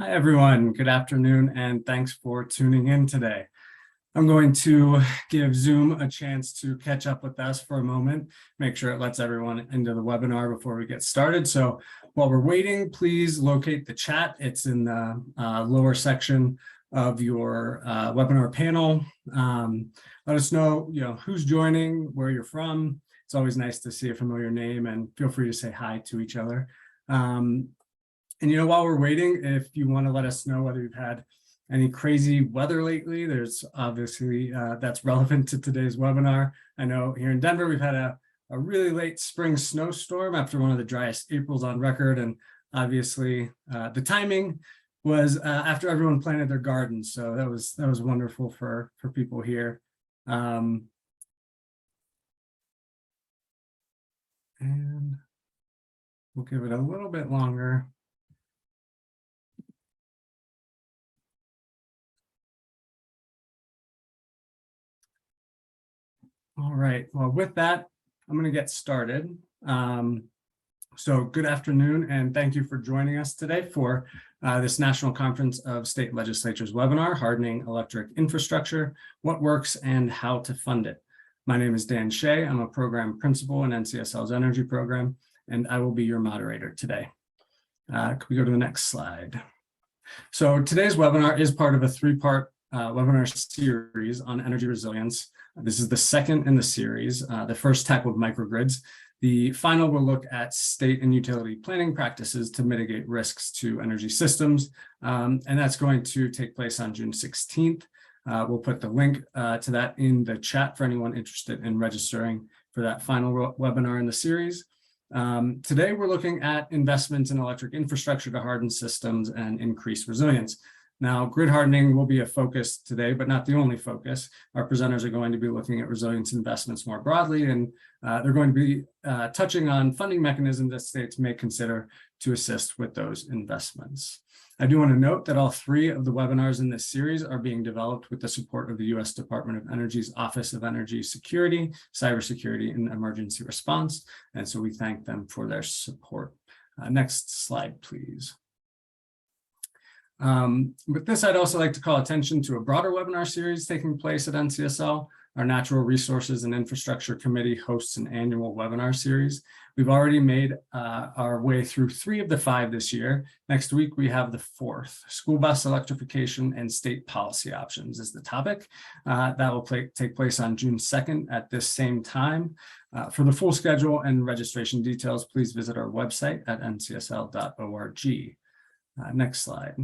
Hi, everyone. Good afternoon, and thanks for tuning in today. I'm going to give Zoom a chance to catch up with us for a moment, make sure it lets everyone into the webinar before we get started. So while we're waiting, please locate the chat. It's in the lower section of your webinar panel. Let us know, who's joining, where you're from. It's always nice to see a familiar name, and feel free to say hi to each other. And while we're waiting, if you want to let us know whether you've had any crazy weather lately, there's obviously that's relevant to today's webinar. I know here in Denver, we've had a really late spring snowstorm after one of the driest Aprils on record. And obviously the timing was after everyone planted their gardens. So that was wonderful for people here. And we'll give it a little bit longer. All right, well, with that, I'm going to get started. So good afternoon, and thank you for joining us today for this National Conference of State Legislatures webinar, Hardening Electric Infrastructure, What Works and How to Fund It. My name is Dan Shea. I'm a program principal in NCSL's energy program, and I will be your moderator today. Can we go to the next slide? So today's webinar is part of a three-part webinar series on energy resilience. This is the second in the series. The first tackled microgrids. The final will look at state and utility planning practices to mitigate risks to energy systems. And that's going to take place on June 16th. We'll put the link to that in the chat for anyone interested in registering for that final webinar in the series. Today, we're looking at investments in electric infrastructure to harden systems and increase resilience. Now, grid hardening will be a focus today, but not the only focus. Our presenters are going to be looking at resilience investments more broadly, and they're going to be touching on funding mechanisms that states may consider to assist with those investments. I do want to note that all three of the webinars in this series are being developed with the support of the U.S. Department of Energy's Office of Energy Security, Cybersecurity, and Emergency Response, and so we thank them for their support. Next slide, please. With this, I'd also like to call attention to a broader webinar series taking place at NCSL. Our Natural Resources and Infrastructure Committee hosts an annual webinar series. We've already made our way through 3 of the 5 this year. Next week, we have the 4th. School bus electrification and state policy options is the topic. That will take place on June 2nd at this same time. For the full schedule and registration details, please visit our website at ncsl.org. Next slide.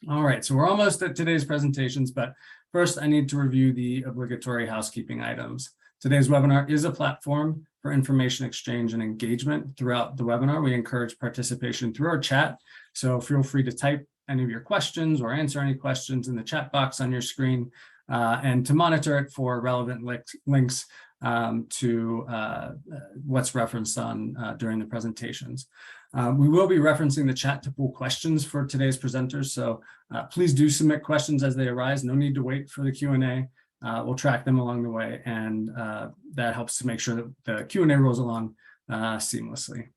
All right, so we're almost at today's presentations, but first I need to review the obligatory housekeeping items. Today's webinar is a platform for information exchange and engagement. Throughout the webinar, we encourage participation through our chat, so feel free to type any of your questions or answer any questions in the chat box on your screen, and to monitor it for relevant links to what's referenced on during the presentations. We will be referencing the chat to pull questions for today's presenters, so please do submit questions as they arise. No need to wait for the Q&A. We'll track them along the way, and that helps to make sure that the Q&A rolls along seamlessly.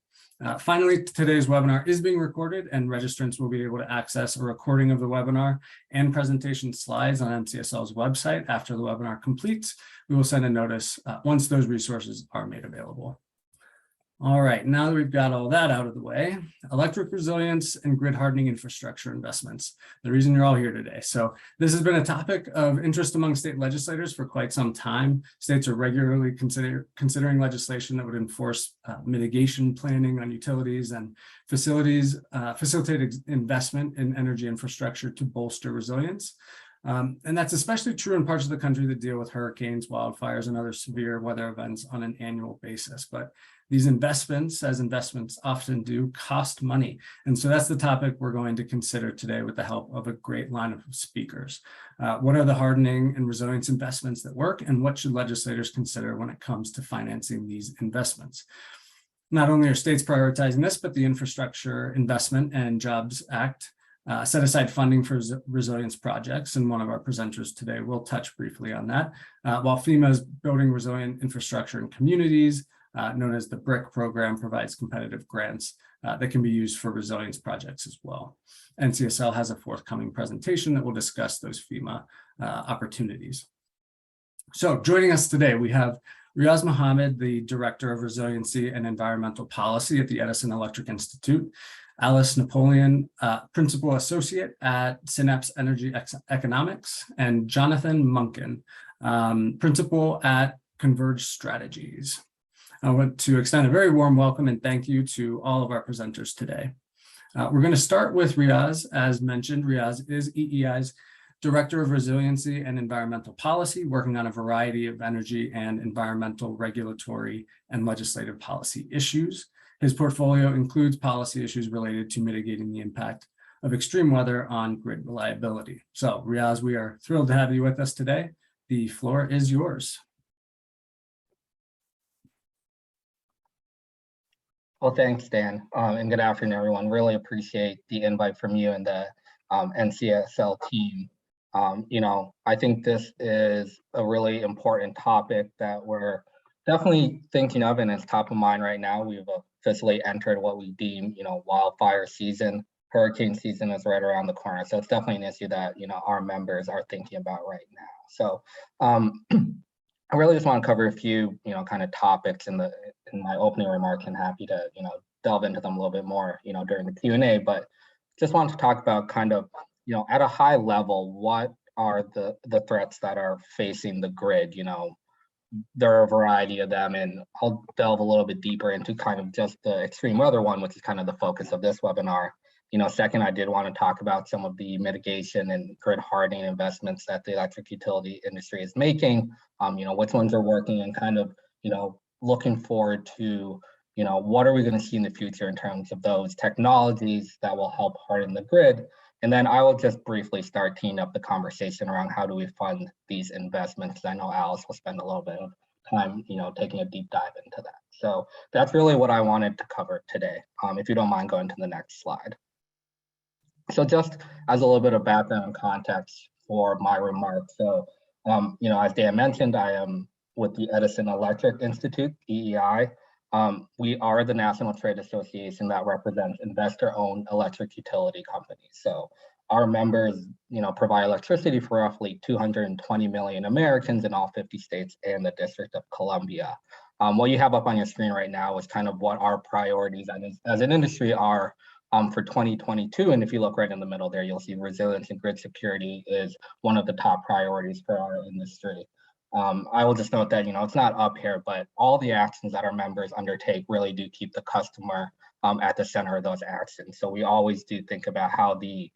Finally, today's webinar is being recorded, and registrants will be able to access a recording of the webinar and presentation slides on NCSL's website after the webinar completes. We will send a notice once those resources are made available. All right, now that we've got all that out of the way, electric resilience and grid hardening infrastructure investments, the reason you're all here today. So this has been a topic of interest among state legislators for quite some time. States are regularly considering legislation that would enforce mitigation planning on utilities and facilitate investment in energy infrastructure to bolster resilience. And that's especially true in parts of the country that deal with hurricanes, wildfires, and other severe weather events on an annual basis. But these investments, as investments often do, cost money. And so that's the topic we're going to consider today with the help of a great lineup of speakers. What are the hardening and resilience investments that work, and what should legislators consider when it comes to financing these investments? Not only are states prioritizing this, but the Infrastructure Investment and Jobs Act set aside funding for resilience projects, and one of our presenters today will touch briefly on that. While FEMA is building resilient infrastructure in communities, known as the BRIC program, provides competitive grants that can be used for resilience projects as well. NCSL has a forthcoming presentation that will discuss those FEMA opportunities. So joining us today, we have Riaz Mohammed, the Director of Resiliency and Environmental Policy at the Edison Electric Institute, Alice Napoleon, Principal Associate at Synapse Energy Economics, and Jonathon Monken, Principal at Converge Strategies. I want to extend a very warm welcome and thank you to all of our presenters today. We're going to start with Riaz. As mentioned, Riaz is EEI's Director of Resiliency and Environmental Policy, working on a variety of energy and environmental, regulatory, and legislative policy issues. His portfolio includes policy issues related to mitigating the impact of extreme weather on grid reliability. So, Riaz, we are thrilled to have you with us today. The floor is yours. Well, thanks, Dan, and good afternoon, everyone. Really appreciate the invite from you and the NCSL team. I think this is a really important topic that we're definitely thinking of, and it's top of mind right now. We've officially entered what we deem, wildfire season. Hurricane season is right around the corner, so it's definitely an issue that our members are thinking about right now. So, I really just want to cover a few, kind of topics in my opening remarks, and happy to, delve into them a little bit more, during the Q&A. But just wanted to talk about kind of, at a high level, what are the threats that are facing the grid? There are a variety of them, and I'll delve a little bit deeper into kind of just the extreme weather one, which is kind of the focus of this webinar. Second, I did want to talk about some of the mitigation and grid hardening investments that the electric utility industry is making, which ones are working, and kind of, looking forward to, what are we going to see in the future in terms of those technologies that will help harden the grid. And then I will just briefly start teeing up the conversation around how do we fund these investments. I know Alice will spend a little bit of time, taking a deep dive into that. So that's really what I wanted to cover today. If you don't mind going to the next slide. So just as a little bit of background and context for my remarks. So, as Dan mentioned, I am with the Edison Electric Institute, EEI. We are the national trade association that represents investor-owned electric utility companies. So our members, provide electricity for roughly 220 million Americans in all 50 states and the District of Columbia. What you have up on your screen right now is kind of what our priorities as an industry are for 2022. And if you look right in the middle there, you'll see resilience and grid security is one of the top priorities for our industry. I will just note that, it's not up here, but all the actions that our members undertake really do keep the customer at the center of those actions. So we always do think about how the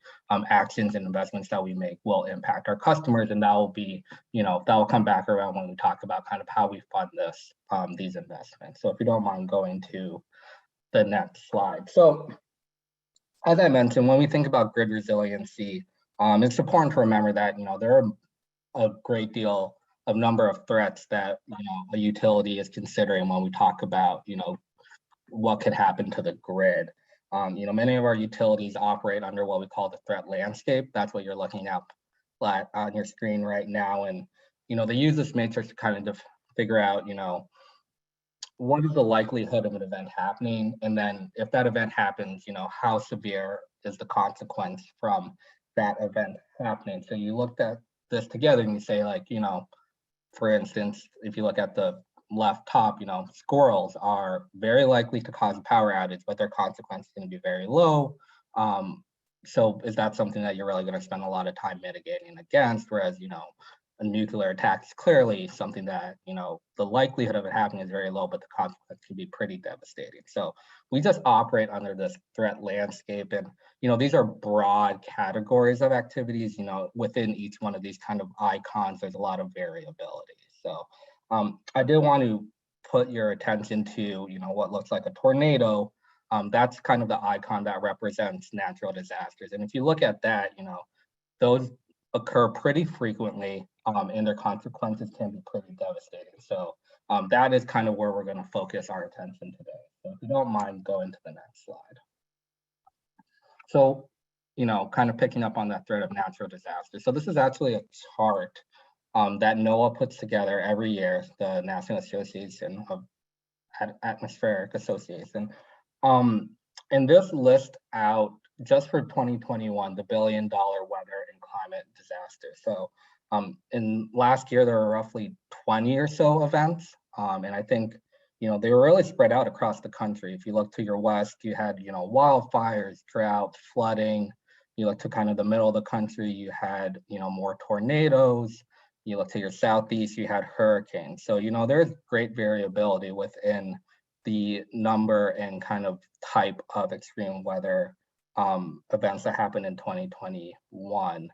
actions and investments that we make will impact our customers, and that will be, that will come back around when we talk about kind of how we fund these investments. So if you don't mind going to the next slide. So as I mentioned, when we think about grid resiliency, it's important to remember that, there are a great deal of number of threats that a utility is considering when we talk about what could happen to the grid. Many of our utilities operate under what we call the threat landscape. That's what you're looking at on your screen right now, and they use this matrix to kind of figure out what is the likelihood of an event happening, and then if that event happens, how severe is the consequence from that event happening. So you looked at this together and you say, like, for instance, if you look at the left top, squirrels are very likely to cause a power outage, but their consequence is going to be very low. So is that something that you're really going to spend a lot of time mitigating against? Whereas, a nuclear attack is clearly something that, the likelihood of it happening is very low, but the consequence can be pretty devastating. So we just operate under this threat landscape, and, these are broad categories of activities. Within each one of these kind of icons, there's a lot of variability. So I did want to put your attention to, what looks like a tornado. That's kind of the icon that represents natural disasters. And if you look at that, those occur pretty frequently, and their consequences can be pretty devastating. So that is kind of where we're going to focus our attention today. So if you don't mind going to the next slide. So, kind of picking up on that thread of natural disasters. So this is actually a chart that NOAA puts together every year, the National Association of Atmospheric Association. And this lists out just for 2021 the $1 billion weather and climate disaster. So in last year there were roughly 20 or so events, and I think they were really spread out across the country. If you look to your west, you had wildfires, drought, flooding. You look to kind of the middle of the country, you had more tornadoes. You look to your southeast, you had hurricanes. So there's great variability within the number and kind of type of extreme weather events that happened in 2021.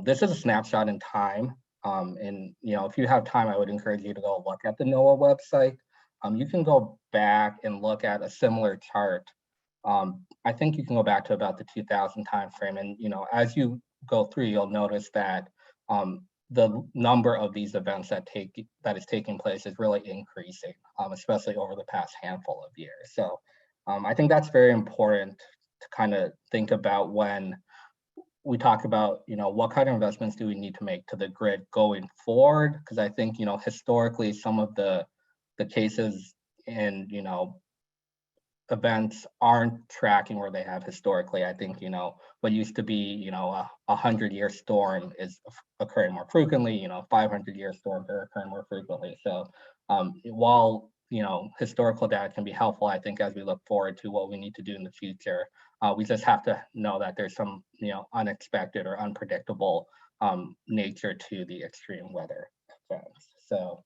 This is a snapshot in time. And if you have time, I would encourage you to go look at the NOAA website. You can go back and look at a similar chart. I think you can go back to about the 2000 timeframe, and as you go through, you'll notice that the number of these events that is taking place is really increasing, especially over the past handful of years. So I think that's very important to kind of think about when we talk about what kind of investments do we need to make to the grid going forward, because I think historically some of the cases and events aren't tracking where they have historically. I think what used to be a 100-year storm is occurring more frequently. 500-year storms are occurring more frequently. So while historical data can be helpful, I think as we look forward to what we need to do in the future, we just have to know that there's some unexpected or unpredictable nature to the extreme weather events. So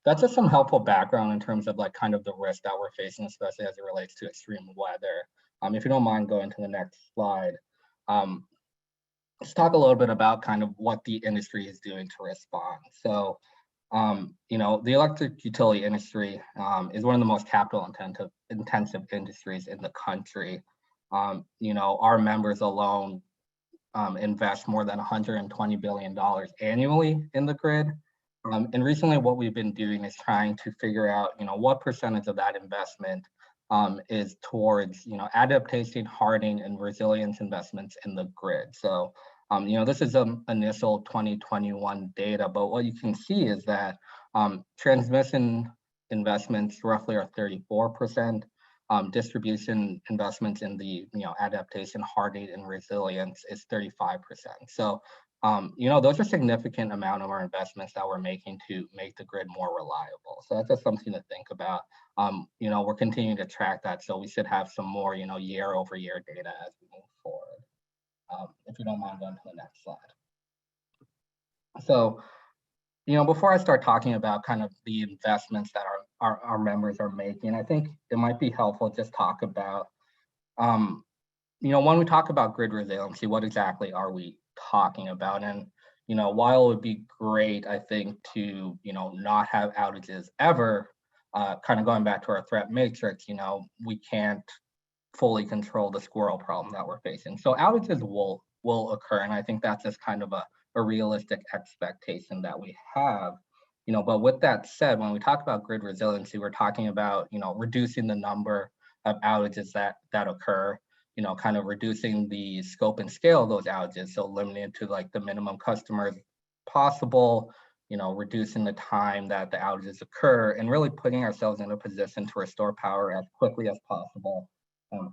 that's just some helpful background in terms of like kind of the risk that we're facing, especially as it relates to extreme weather. If you don't mind going to the next slide, let's talk a little bit about kind of what the industry is doing to respond. So, the electric utility industry is one of the most capital intensive industries in the country. Our members alone invest more than $120 billion annually in the grid. And recently what we've been doing is trying to figure out, what percentage of that investment is towards, adaptation, hardening, and resilience investments in the grid. So, this is initial 2021 data, but what you can see is that transmission investments roughly are 34%. Distribution investments in the, adaptation, hardening, and resilience is 35%. So, those are significant amount of our investments that we're making to make the grid more reliable. So that's just something to think about. We're continuing to track that, so we should have some more, year-over-year data as we move forward. If you don't mind going to the next slide. So, before I start talking about kind of the investments that our members are making, I think it might be helpful to just talk about, when we talk about grid resiliency, what exactly are we talking about? And while it would be great, I think, to not have outages ever, kind of going back to our threat matrix, we can't fully control the squirrel problem that we're facing. So outages will occur, and I think that's just kind of a realistic expectation that we have. But with that said, when we talk about grid resiliency, we're talking about reducing the number of outages that occur, kind of reducing the scope and scale of those outages, so limiting it to like the minimum customers possible, reducing the time that the outages occur, and really putting ourselves in a position to restore power as quickly as possible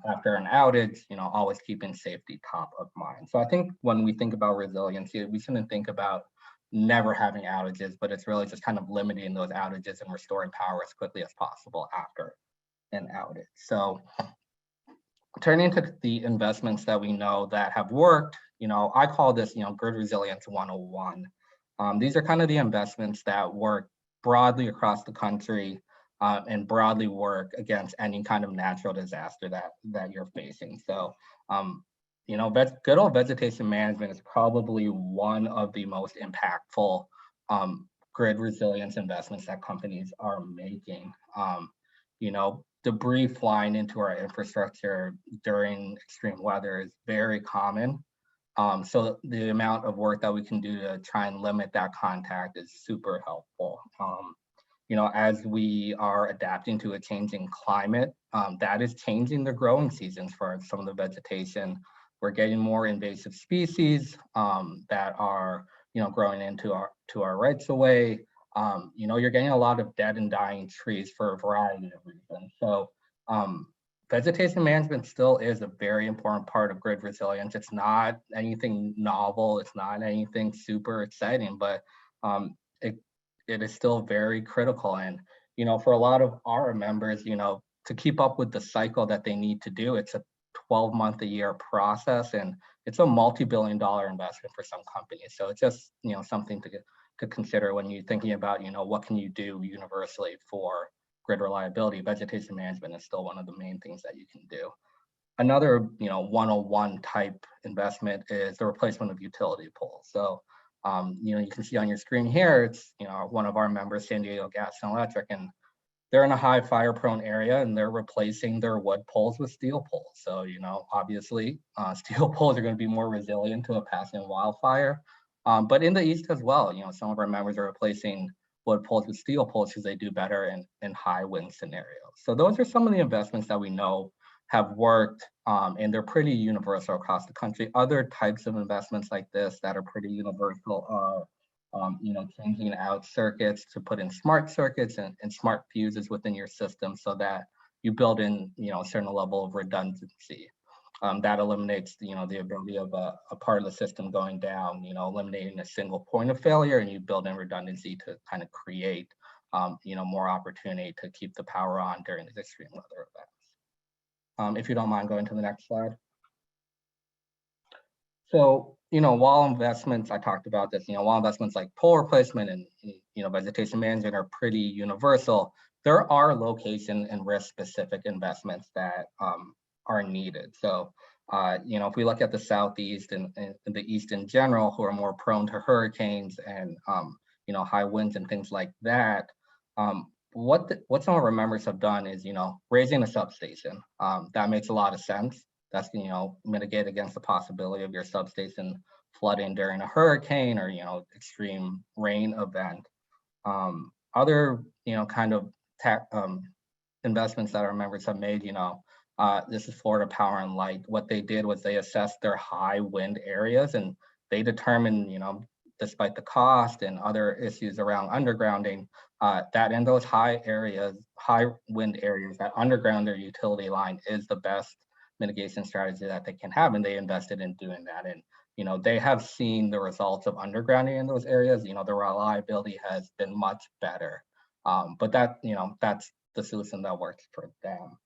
after an outage, always keeping safety top of mind. So I think when we think about resiliency, we shouldn't think about never having outages, but it's really just kind of limiting those outages and restoring power as quickly as possible after an outage. So turning to the investments that we know that have worked, I call this, grid resilience 101. These are kind of the investments that work broadly across the country and broadly work against any kind of natural disaster that you're facing. So, good old vegetation management is probably one of the most impactful grid resilience investments that companies are making. Debris flying into our infrastructure during extreme weather is very common. So the amount of work that we can do to try and limit that contact is super helpful. As we are adapting to a changing climate, that is changing the growing seasons for some of the vegetation. We're getting more invasive species that are, growing into our rights of way. you're getting a lot of dead and dying trees for a variety of reasons. So vegetation management still is a very important part of grid resilience. It's not anything novel. It's not anything super exciting, but it is still very critical. And, for a lot of our members, to keep up with the cycle that they need to do, it's a 12-month a year process, and it's a multi-billion-dollar investment for some companies. So it's just, something to consider when you're thinking about, what can you do universally for grid reliability. Vegetation management is still one of the main things that you can do. Another, 101 type investment is the replacement of utility poles. So, you can see on your screen here, it's, one of our members, San Diego Gas and Electric, and they're in a high fire prone area and they're replacing their wood poles with steel poles. So, obviously steel poles are going to be more resilient to a passing wildfire. But in the East as well, some of our members are replacing wood poles with steel poles because they do better in high wind scenarios. So those are some of the investments that we know have worked, and they're pretty universal across the country. Other types of investments like this that are pretty universal are changing out circuits to put in smart circuits and smart fuses within your system so that you build in, a certain level of redundancy. That eliminates, the ability of a part of the system going down, eliminating a single point of failure, and you build in redundancy to kind of create, more opportunity to keep the power on during these extreme weather events. If you don't mind going to the next slide. So, wall investments, I talked about this, wall investments like pole replacement and, vegetation management are pretty universal. There are location and risk specific investments that are needed. So, if we look at the Southeast and the East in general, who are more prone to hurricanes and, high winds and things like that, what some of our members have done is, raising a substation. That makes a lot of sense. That's, mitigate against the possibility of your substation flooding during a hurricane or, extreme rain event. Other, kind of investments that our members have made, this is Florida Power and Light. What they did was they assessed their high wind areas and they determined, despite the cost and other issues around undergrounding, that in those high wind areas, that underground their utility line is the best mitigation strategy that they can have, and they invested in doing that. And they have seen the results of undergrounding in those areas. The reliability has been much better. But that that's the solution that works for them.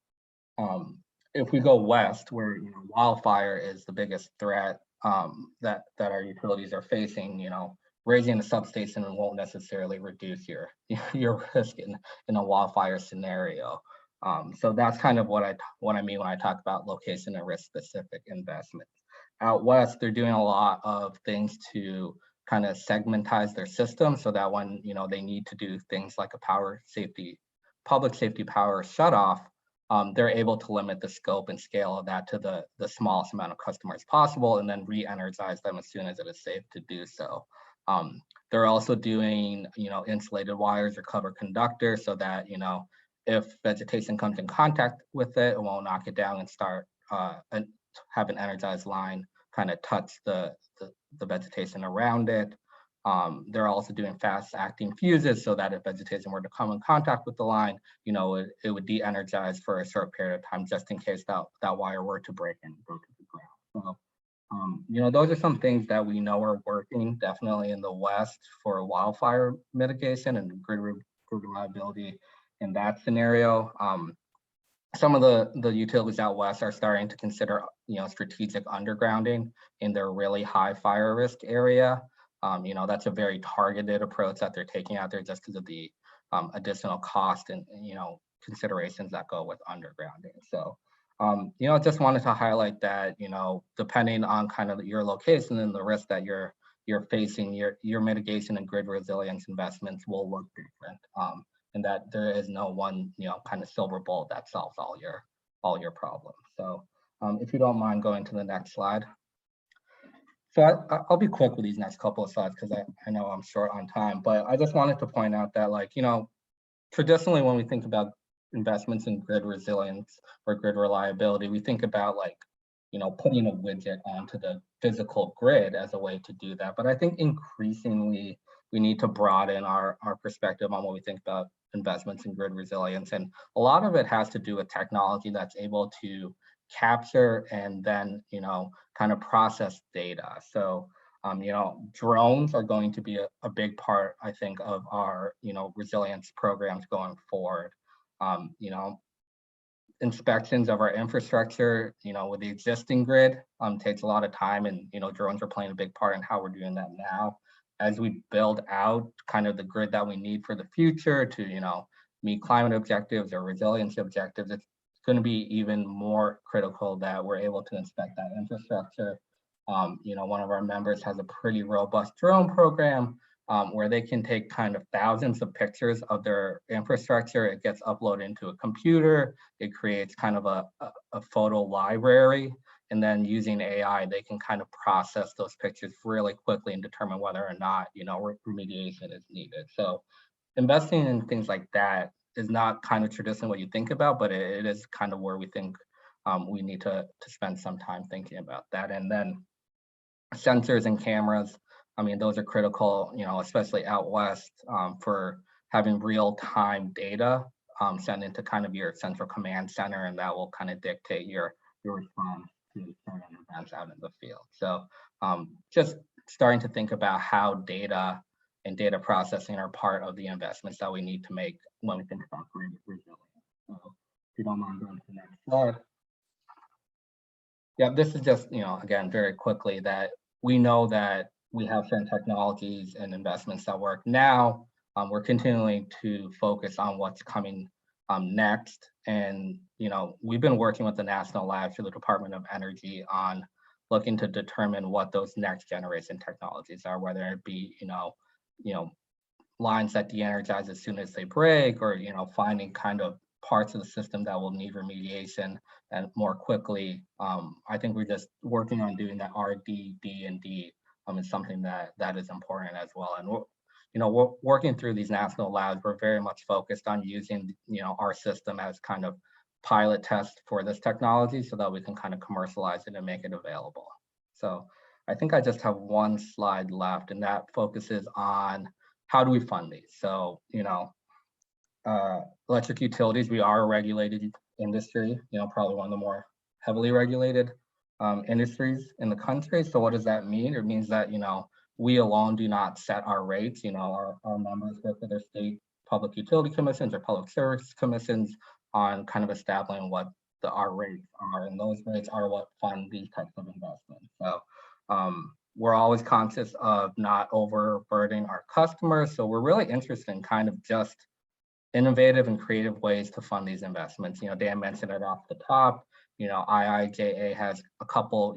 If we go west, where wildfire is the biggest threat that our utilities are facing, raising the substation won't necessarily reduce your risk in a wildfire scenario. So that's kind of what I mean when I talk about location and risk specific investments. Out west, they're doing a lot of things to kind of segmentize their system so that when they need to do things like a public safety power shutoff, they're able to limit the scope and scale of that to the smallest amount of customers possible, and then re-energize them as soon as it is safe to do so. They're also doing insulated wires or cover conductors so that if vegetation comes in contact with it, it won't knock it down and start and have an energized line kind of touch the vegetation around it. They're also doing fast acting fuses so that if vegetation were to come in contact with the line, it would de-energize for a short period of time just in case that wire were to break and go to the ground. So, those are some things that we know are working definitely in the West for wildfire mitigation and grid reliability in that scenario. Some of the utilities out west are starting to consider, strategic undergrounding in their really high fire risk area. That's a very targeted approach that they're taking out there just because of the additional cost and considerations that go with undergrounding. So, just wanted to highlight that, depending on kind of your location and the risk that you're facing, your mitigation and grid resilience investments will look different. And that there is no one, kind of silver bullet that solves all your problems. So if you don't mind going to the next slide. So I'll be quick with these next couple of slides because I know I'm short on time, but I just wanted to point out that traditionally when we think about investments in grid resilience or grid reliability, we think about putting a widget onto the physical grid as a way to do that. But I think increasingly, we need to broaden our perspective on what we think about investments in grid resilience. And a lot of it has to do with technology that's able to capture and then, kind of process data. So, drones are going to be a big part, I think, of our, resilience programs going forward. Inspections of our infrastructure, with the existing grid, takes a lot of time, and drones are playing a big part in how we're doing that now. As we build out kind of the grid that we need for the future to, meet climate objectives or resiliency objectives, it's going to be even more critical that we're able to inspect that infrastructure. One of our members has a pretty robust drone program where they can take kind of thousands of pictures of their infrastructure. It gets uploaded into a computer. It creates kind of a photo library. And then using AI, they can kind of process those pictures really quickly and determine whether or not, remediation is needed. So investing in things like that is not kind of traditionally what you think about, but it is kind of where we think we need to spend some time thinking about that. And then sensors and cameras, those are critical, especially out west for having real-time data sent into kind of your central command center, and that will kind of dictate your response to certain events out in the field. So just starting to think about how data and data processing are part of the investments that we need to make when we think about grid resilience. So if you don't mind going to the next slide. Yeah, this is just, again, very quickly, that we know that we have certain technologies and investments that work now. We're continuing to focus on what's coming next. And, we've been working with the national labs through the Department of Energy on looking to determine what those next generation technologies are, whether it be, lines that de-energize as soon as they break, or, finding kind of parts of the system that will need remediation and more quickly. I think we're just working on doing that RD, D, and D is something that is important as well. And we're working through these national labs. We're very much focused on using, our system as kind of pilot test for this technology so that we can kind of commercialize it and make it available. So I think I just have one slide left, and that focuses on how do we fund these. So, electric utilities, we are a regulated industry, probably one of the more heavily regulated industries in the country. So what does that mean? It means that, we alone do not set our rates. Our members work with their state public utility commissions or public service commissions on kind of establishing what our rates are, and those rates are what fund these types of investments. So we're always conscious of not overburdening our customers. So we're really interested in kind of just innovative and creative ways to fund these investments. Dan mentioned it off the top. IIJA has a couple,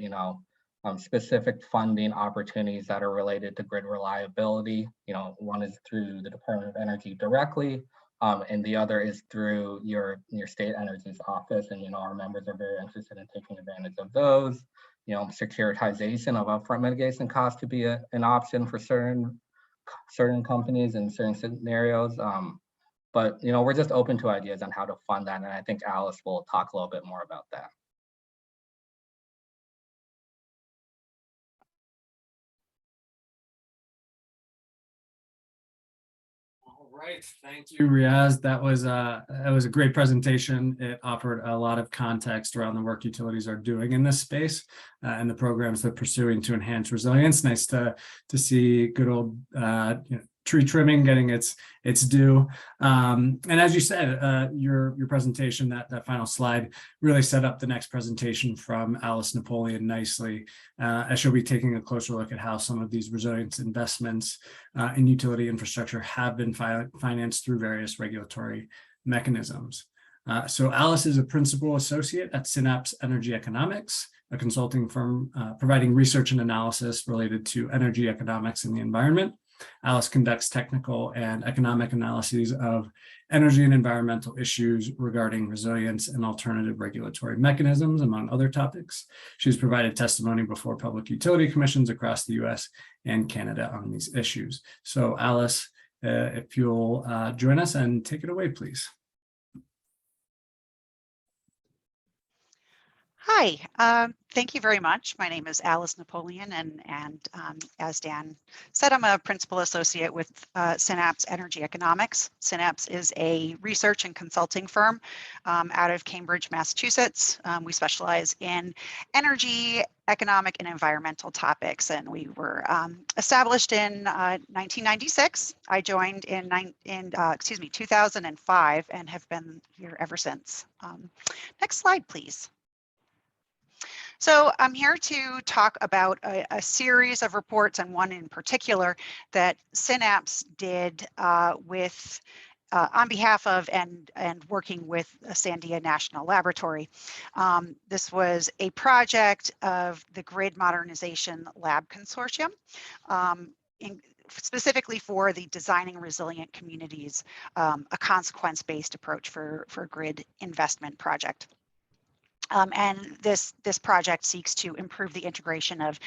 specific funding opportunities that are related to grid reliability. One is through the Department of Energy directly, and the other is through your state energy's office. And our members are very interested in taking advantage of those. Securitization of upfront mitigation costs could be an option for certain companies in certain scenarios. But we're just open to ideas on how to fund that, and I think Alice will talk a little bit more about that. All right, thank you, Riaz. That was a great presentation. It offered a lot of context around the work utilities are doing in this space and the programs they're pursuing to enhance resilience. Nice to see good old tree trimming getting its due. And as you said, your presentation, that final slide, really set up the next presentation from Alice Napoleon nicely, as she'll be taking a closer look at how some of these resilience investments in utility infrastructure have been financed through various regulatory mechanisms. So Alice is a principal associate at Synapse Energy Economics, a consulting firm providing research and analysis related to energy economics and the environment. Alice conducts technical and economic analyses of energy and environmental issues regarding resilience and alternative regulatory mechanisms, among other topics. She's provided testimony before public utility commissions across the US and Canada on these issues. So Alice, if you'll join us and take it away, please. Hi, thank you very much. My name is Alice Napoleon, and as Dan said, I'm a principal associate with Synapse Energy Economics. Synapse is a research and consulting firm out of Cambridge, Massachusetts. We specialize in energy, economic, and environmental topics, and we were established in 1996. I joined in 2005 and have been here ever since. Next slide, please. So I'm here to talk about a series of reports, and one in particular that Synapse did with on behalf of and working with Sandia National Laboratory. This was a project of the Grid Modernization Lab Consortium, specifically for the Designing Resilient Communities, a consequence-based approach for grid investment project. And this project seeks to improve the integration of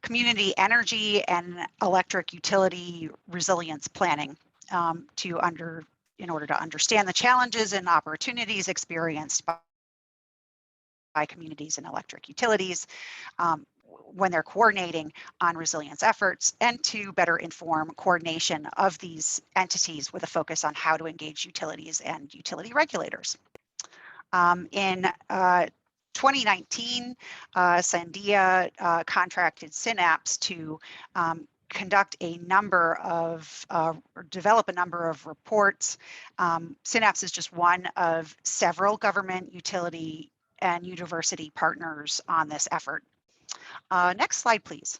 community energy and electric utility resilience planning in order to understand the challenges and opportunities experienced by communities and electric utilities when they're coordinating on resilience efforts, and to better inform coordination of these entities with a focus on how to engage utilities and utility regulators. In 2019, Sandia contracted Synapse to conduct a number of, develop a number of reports. Synapse is just one of several government, utility, and university partners on this effort. Next slide, please.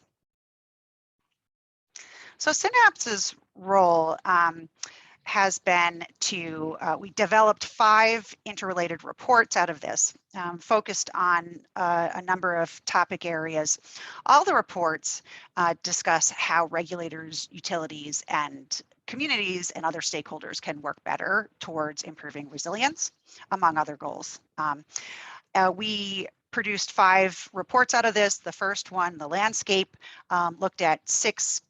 So Synapses' role has been to, we developed 5 interrelated reports out of this, focused on a number of topic areas. All the reports discuss how regulators, utilities, and communities and other stakeholders can work better towards improving resilience, among other goals. We produced 5 reports out of this. The first one, the landscape, looked at 6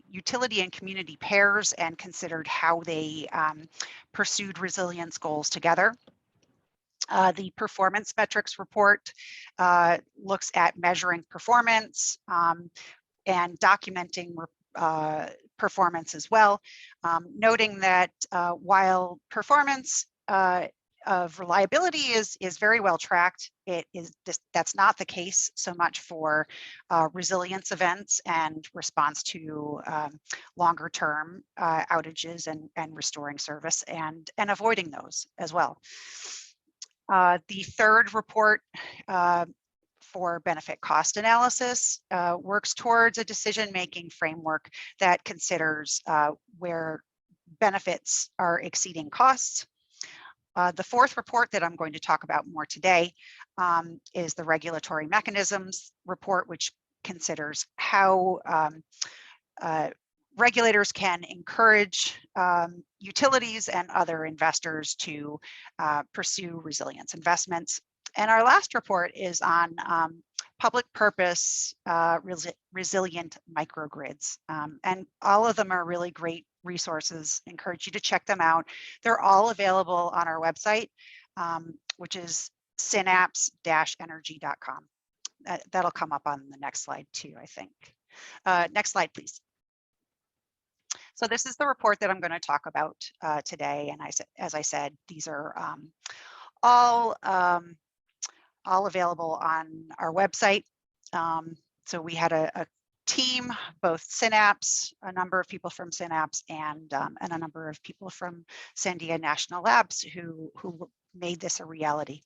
utility and community pairs and considered how they pursued resilience goals together. The performance metrics report looks at measuring performance and documenting performance as well, noting that while performance of reliability is very well tracked, that's not the case so much for resilience events and response to longer term outages and restoring service and avoiding those as well. The third report for benefit cost analysis works towards a decision-making framework that considers where benefits are exceeding costs. The fourth report that I'm going to talk about more today is the regulatory mechanisms report, which considers how regulators can encourage utilities and other investors to pursue resilience investments. And our last report is on public purpose resilient microgrids. And all of them are really great resources. Encourage you to check them out. They're all available on our website, which is synapse-energy.com. That'll come up on the next slide too, I think. Next slide, please. So this is the report that I'm going to talk about today. And as I said, these are all available on our website. So we had a team, both Synapse, a number of people from Synapse, and a number of people from Sandia National Labs who made this a reality.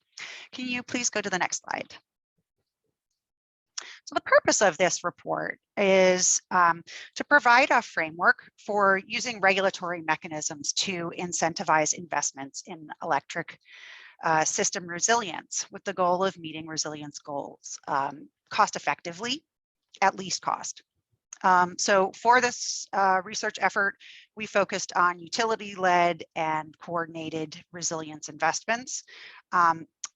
Can you please go to the next slide? So the purpose of this report is to provide a framework for using regulatory mechanisms to incentivize investments in electric system resilience with the goal of meeting resilience goals cost effectively, at least cost. So for this research effort, we focused on utility-led and coordinated resilience investments.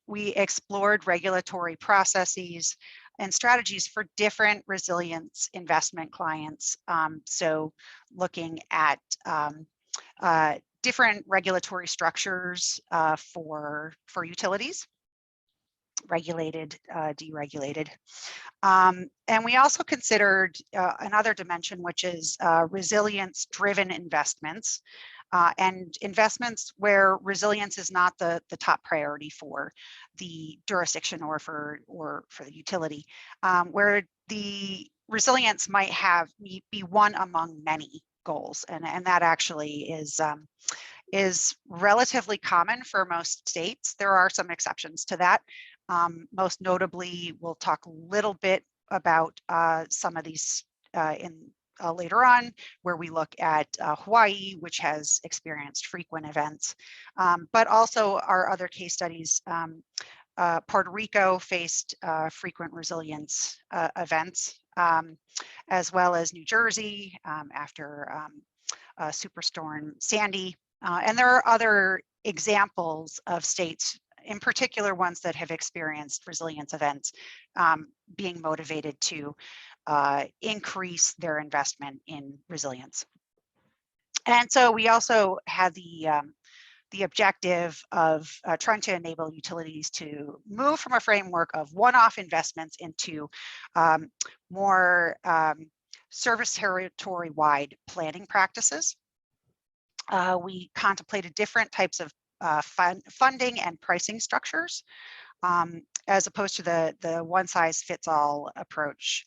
We explored regulatory processes and strategies for different resilience investment clients. So looking at different regulatory structures for utilities, regulated, deregulated. And we also considered another dimension, which is resilience-driven investments. And investments where resilience is not the top priority for the jurisdiction or for the utility, where the resilience might be one among many goals, and that actually is relatively common for most states. There are some exceptions to that. Most notably, we'll talk a little bit about some of these later on, where we look at Hawaii, which has experienced frequent events, but also our other case studies. Puerto Rico faced frequent resilience events, as well as New Jersey after Superstorm Sandy. And there are other examples of states, in particular ones that have experienced resilience events, being motivated to increase their investment in resilience. And so we also had the objective of trying to enable utilities to move from a framework of one-off investments into more service territory-wide planning practices. We contemplated different types of funding and pricing structures, as opposed to the one-size-fits-all approach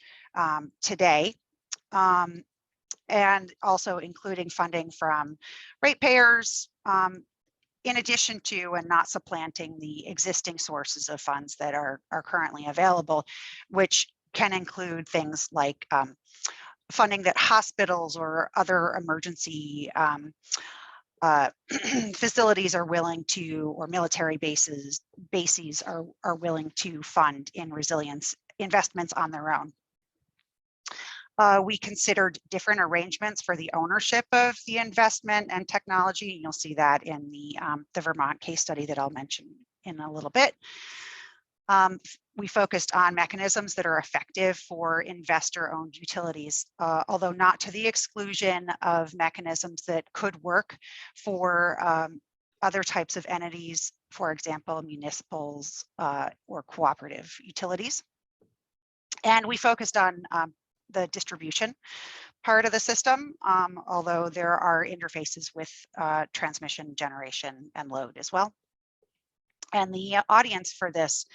today, and also including funding from ratepayers, in addition to and not supplanting the existing sources of funds that are currently available, which can include things like funding that hospitals or other emergency facilities are willing to, or military bases are willing to fund in resilience investments on their own. We considered different arrangements for the ownership of the investment and technology. And you'll see that in the Vermont case study that I'll mention in a little bit. We focused on mechanisms that are effective for investor-owned utilities, although not to the exclusion of mechanisms that could work for other types of entities, for example, municipals or cooperative utilities. And we focused on the distribution part of the system, although there are interfaces with transmission, generation, and load as well. And the audience for this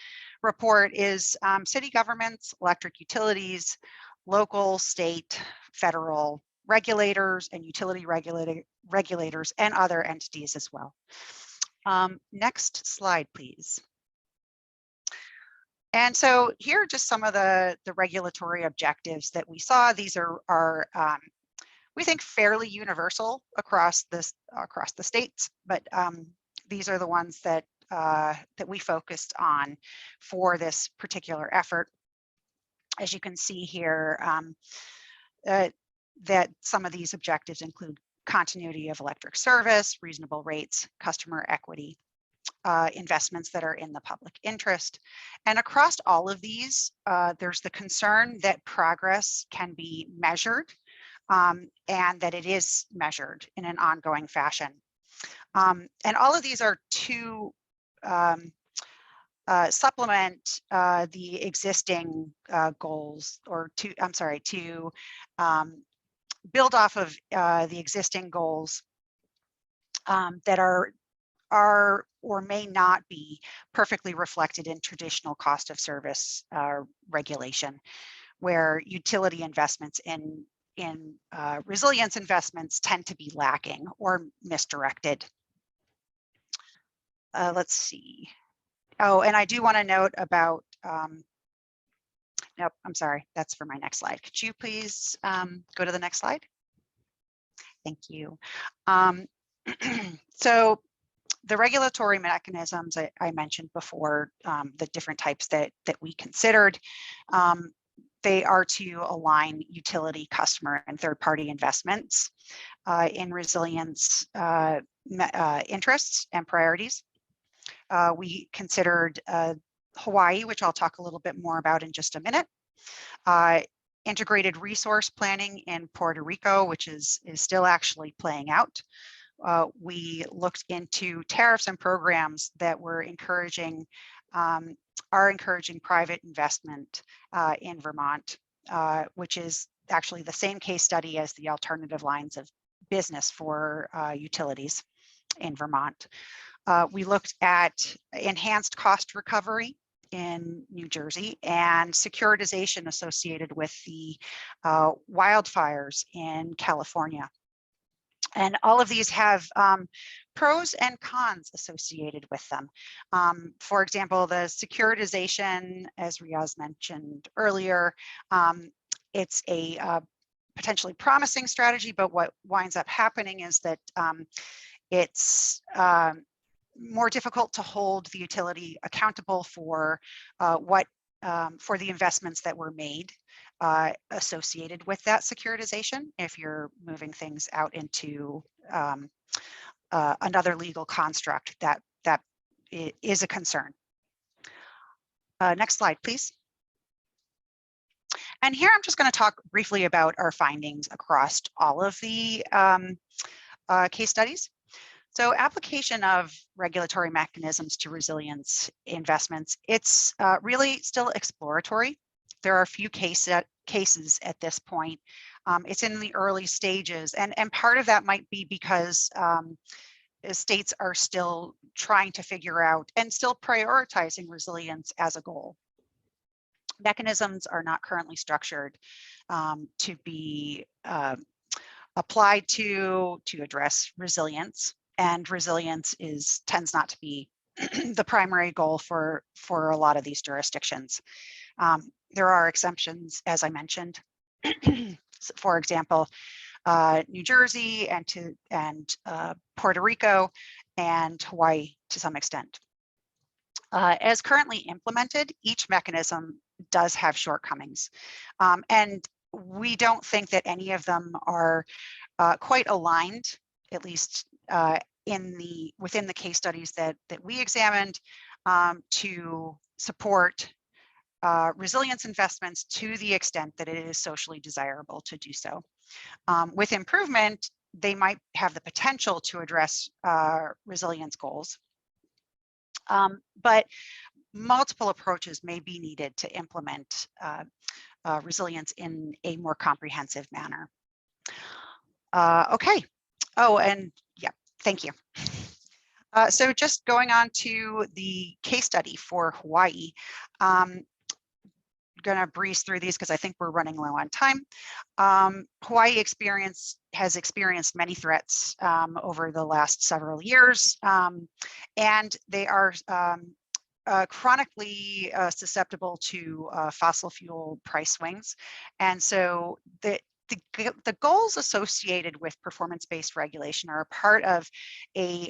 report is city governments, electric utilities, local, state, federal regulators, and utility regulators, and other entities as well. Next slide, please. And so here are just some of the regulatory objectives that we saw. These are we think fairly universal across the states, but these are the ones that we focused on for this particular effort. As you can see here, that some of these objectives include continuity of electric service, reasonable rates, customer equity, investments that are in the public interest. And across all of these, there's the concern that progress can be measured and that it is measured in an ongoing fashion. And all of these are to supplement the existing goals, or to build off of the existing goals that are or may not be perfectly reflected in traditional cost of service regulation, where utility investments in resilience investments tend to be lacking or misdirected. Let's see. Oh, and I do want to note about, nope, I'm sorry, that's for my next slide. Could you please go to the next slide? Thank you. So the regulatory mechanisms I mentioned before, the different types that we considered, they are to align utility, customer, and third-party investments in resilience interests and priorities. We considered Hawaii, which I'll talk a little bit more about in just a minute. Integrated resource planning in Puerto Rico, which is still actually playing out. We looked into tariffs and programs that were encouraging are encouraging private investment in Vermont, which is actually the same case study as the alternative lines of business for utilities in Vermont. We looked at enhanced cost recovery in New Jersey and securitization associated with the wildfires in California. And all of these have pros and cons associated with them. For example, the securitization, as Riaz mentioned earlier, it's a potentially promising strategy, but what winds up happening is that it's more difficult to hold the utility accountable for for the investments that were made associated with that securitization if you're moving things out into another legal construct that is a concern. Next slide, please. And here I'm just going to talk briefly about our findings across all of the case studies. So application of regulatory mechanisms to resilience investments, it's really still exploratory. There are a few cases at this point. It's in the early stages, and part of that might be because states are still trying to figure out and still prioritizing resilience as a goal. Mechanisms are not currently structured to be applied to address resilience, and resilience tends not to be the primary goal for a lot of these jurisdictions. There are exceptions, as I mentioned. For example, New Jersey and Puerto Rico and Hawaii to some extent. As currently implemented, each mechanism does have shortcomings, and we don't think that any of them are quite aligned, at least within the case studies that we examined, to support resilience investments to the extent that it is socially desirable to do so. With improvement, they might have the potential to address resilience goals, but multiple approaches may be needed to implement resilience in a more comprehensive manner. Okay. Oh, and yeah, thank you. So just going on to the case study for Hawaii. Going to breeze through these because I think we're running low on time. Hawaii has experienced many threats over the last several years, and they are chronically susceptible to fossil fuel price swings. And so the goals associated with performance-based regulation are a part of a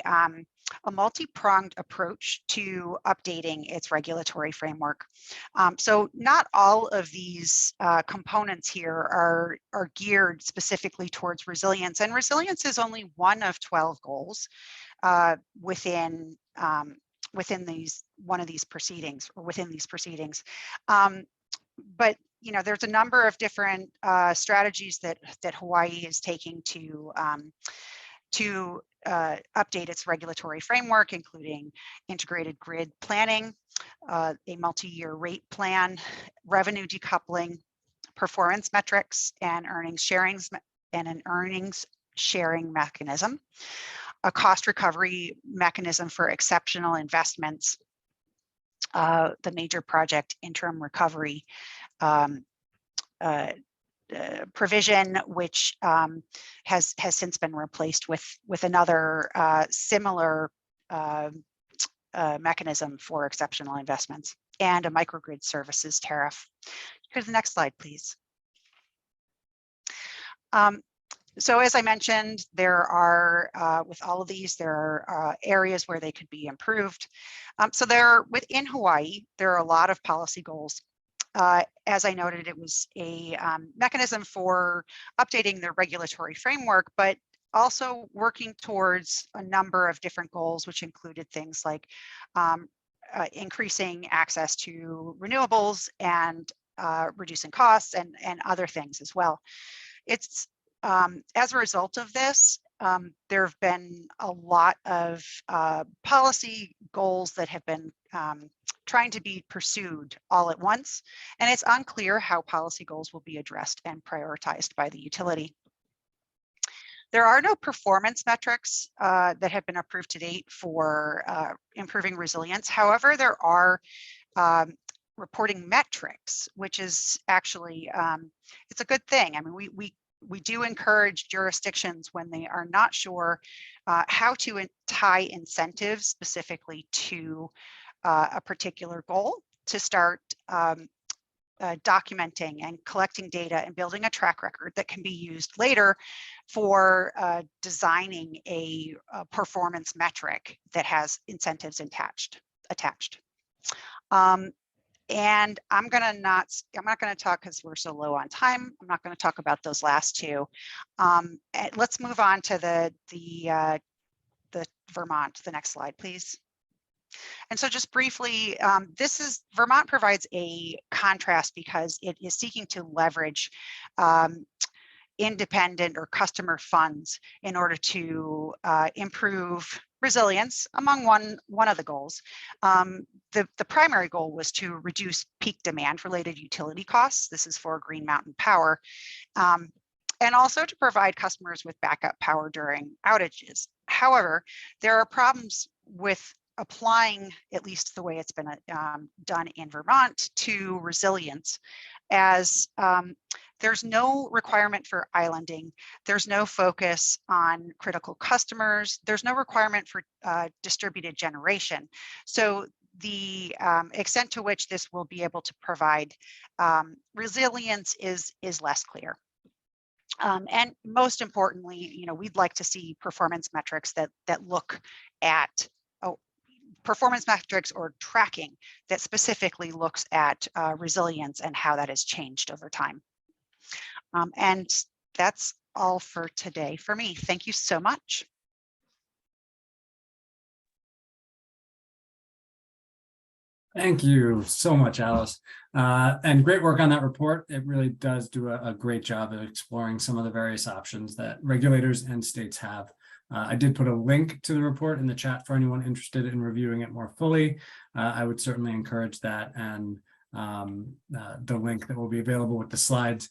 multi-pronged approach to updating its regulatory framework. So not all of these components here are geared specifically towards resilience, and resilience is only one of 12 goals within these proceedings. But there's a number of different strategies that Hawaii is taking to update its regulatory framework, including integrated grid planning, a multi-year rate plan, revenue decoupling, performance metrics, and an earnings sharing mechanism, a cost recovery mechanism for exceptional investments, the major project interim recovery provision, which has since been replaced with another similar mechanism for exceptional investments, and a microgrid services tariff. Go to the next slide, please. So as I mentioned, there are, with all of these, there are areas where they could be improved. So within Hawaii, there are a lot of policy goals. As I noted, it was a mechanism for updating the regulatory framework, but also working towards a number of different goals, which included things like increasing access to renewables and reducing costs and other things as well. It's as a result of this, there have been a lot of policy goals that have been trying to be pursued all at once, and it's unclear how policy goals will be addressed and prioritized by the utility. There are no performance metrics that have been approved to date for improving resilience. However, there are reporting metrics, which is actually, it's a good thing. I mean, we do encourage jurisdictions when they are not sure how to tie incentives specifically to a particular goal to start documenting and collecting data and building a track record that can be used later for designing a performance metric that has incentives attached. And I'm not going to talk because we're so low on time. I'm not going to talk about those last two. Let's move on to the Vermont. The next slide, please. And so just briefly, Vermont provides a contrast because it is seeking to leverage independent or customer funds in order to improve resilience among one of the goals. The primary goal was to reduce peak demand related utility costs. This is for Green Mountain Power. And also to provide customers with backup power during outages. However, there are problems with applying, at least the way it's been done in Vermont, to resilience, as there's no requirement for islanding. There's no focus on critical customers. There's no requirement for distributed generation. So the extent to which this will be able to provide resilience is less clear. And most importantly, we'd like to see performance metrics that look at performance metrics or tracking that specifically looks at resilience and how that has changed over time. And that's all for today for me. Thank you so much. Thank you so much, Alice. And great work on that report. It really does do a great job of exploring some of the various options that regulators and states have. I did put a link to the report in the chat for anyone interested in reviewing it more fully. I would certainly encourage that, and the link that will be available with the slides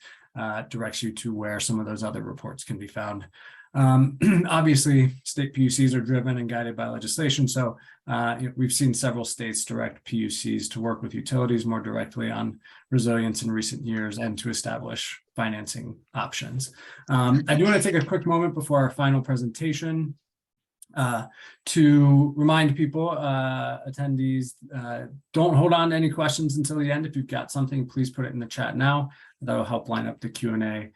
directs you to where some of those other reports can be found. Obviously, state PUCs are driven and guided by legislation, so we've seen several states direct PUCs to work with utilities more directly on resilience in recent years and to establish financing options. I do want to take a quick moment before our final presentation to remind people, attendees, don't hold on to any questions until the end. If you've got something, please put it in the chat now. That'll help line up the Q&A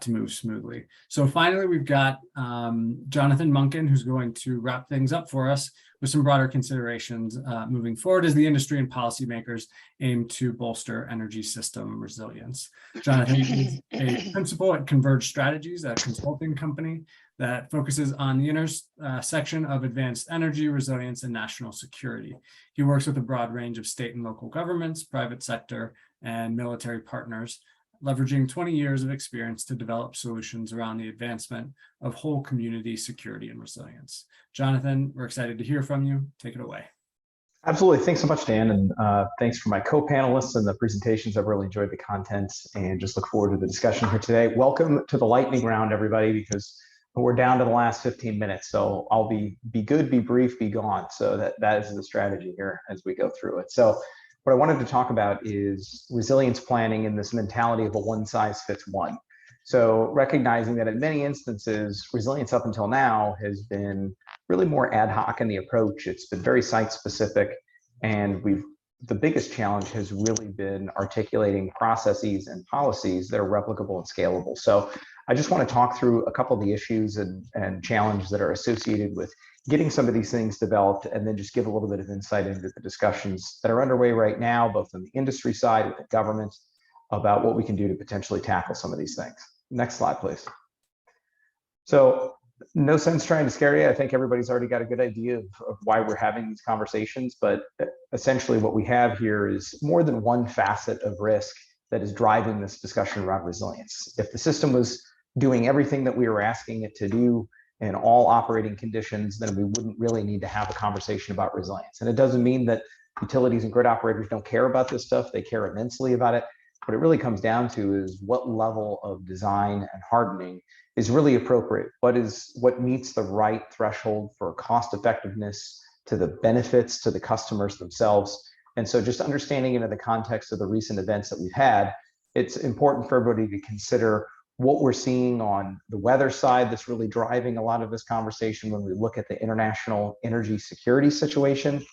to move smoothly. So finally, we've got Jonathon Monken, who's going to wrap things up for us with some broader considerations moving forward as the industry and policymakers aim to bolster energy system resilience. Jonathon is a principal at Converge Strategies, a consulting company that focuses on the intersection of advanced energy, resilience, and national security. He works with a broad range of state and local governments, private sector, and military partners, leveraging 20 years of experience to develop solutions around the advancement of whole community security and resilience. Jonathon, we're excited to hear from you. Take it away. Absolutely. Thanks so much, Dan. And thanks for my co-panelists and the presentations. I've really enjoyed the content and just look forward to the discussion here today. Welcome to the lightning round, everybody, because we're down to the last 15 minutes. So I'll be good, be brief, be gone. So that is the strategy here as we go through it. So what I wanted to talk about is resilience planning and this mentality of a one-size-fits-one. So recognizing that in many instances, resilience up until now has been really more ad hoc in the approach. It's been very site-specific, and the biggest challenge has really been articulating processes and policies that are replicable and scalable. So I just want to talk through a couple of the issues and challenges that are associated with getting some of these things developed, and then just give a little bit of insight into the discussions that are underway right now, both on the industry side with the government, about what we can do to potentially tackle some of these things. Next slide, please. So no sense trying to scare you. I think everybody's already got a good idea of why we're having these conversations, but essentially what we have here is more than one facet of risk that is driving this discussion around resilience. If the system was doing everything that we were asking it to do in all operating conditions, then we wouldn't really need to have a conversation about resilience. And it doesn't mean that utilities and grid operators don't care about this stuff. They care immensely about it. What it really comes down to is what level of design and hardening is really appropriate. What meets the right threshold for cost effectiveness, to the benefits to the customers themselves. And so just understanding it in the context of the recent events that we've had, it's important for everybody to consider what we're seeing on the weather side that's really driving a lot of this conversation when we look at the international energy security situation